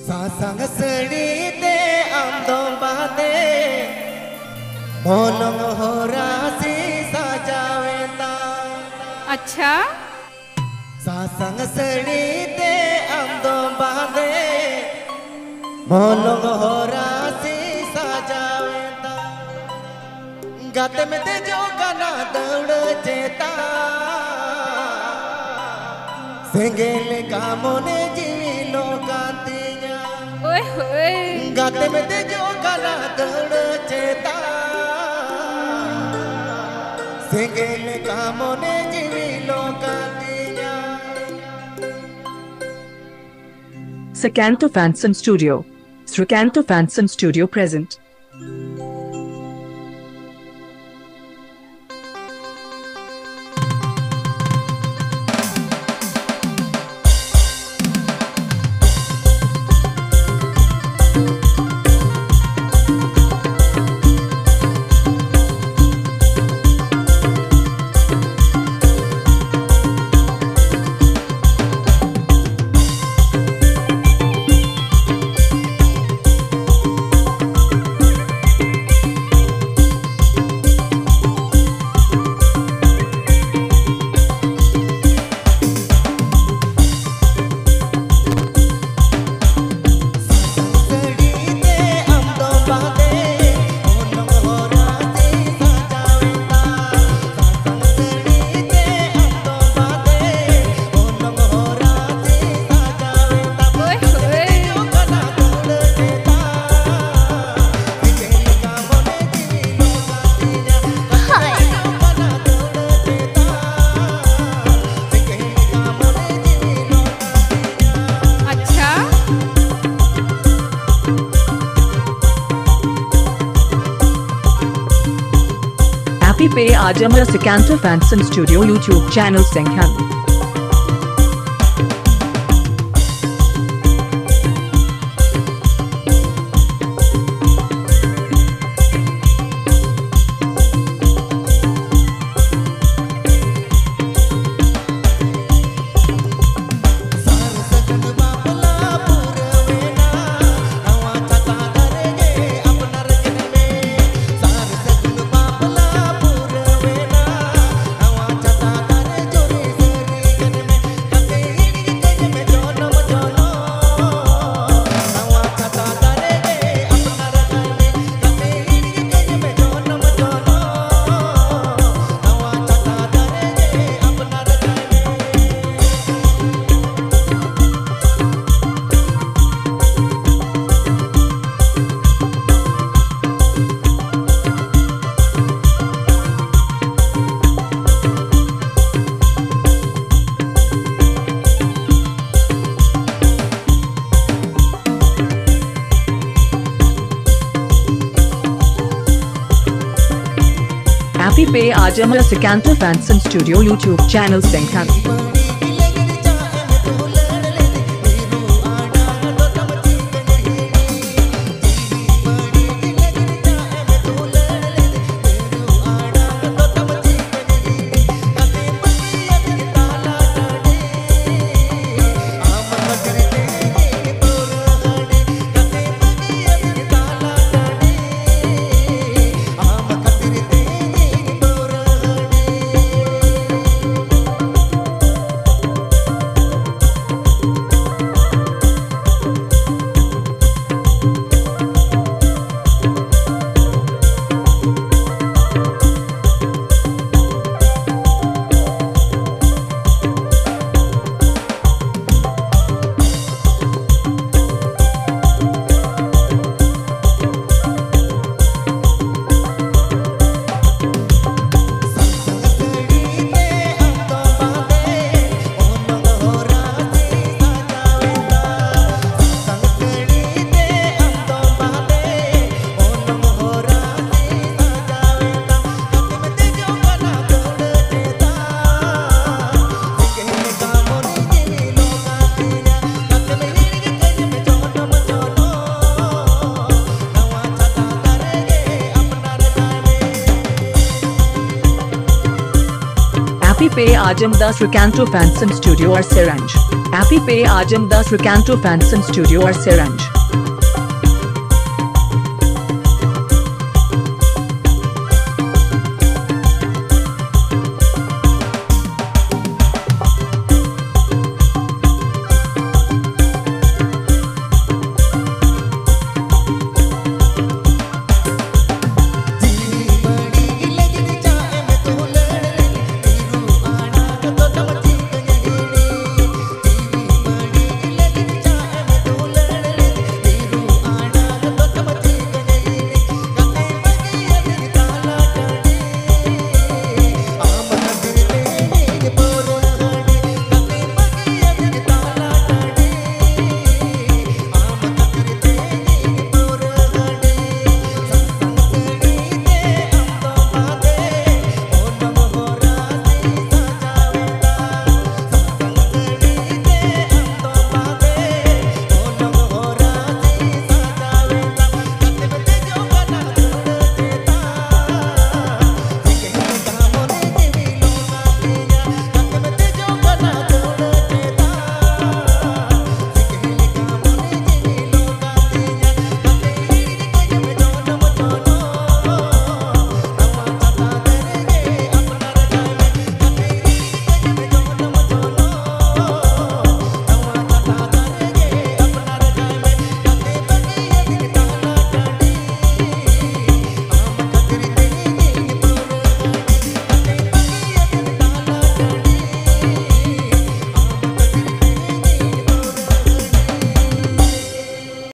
Sasang Shari te amdong bate Molong horasi sajaweta अच्छा Sasang Shari te amdong bate Molong horasi sajaweta Gate में ते जो गाना दौड़ चेता सेंगेल कामोने जीवी लोकांतिया ओए होए गाते में ते जो गाना दौड़ चेता सेंगेल कामोने जीवी लोकांतिया Srikanta Fansan Studio. Srikanta Fansan Studio present. Happy Pay Ajamara Srikanta Fansan Studio YouTube channel Sahang. Happy Pay Ajamara Srikanta Fansan Studio YouTube channel Sahang. पे आजम द Srikanta Fansan Studio और Srikanta पे आजम द Srikanta Fansan Studio और Srikanta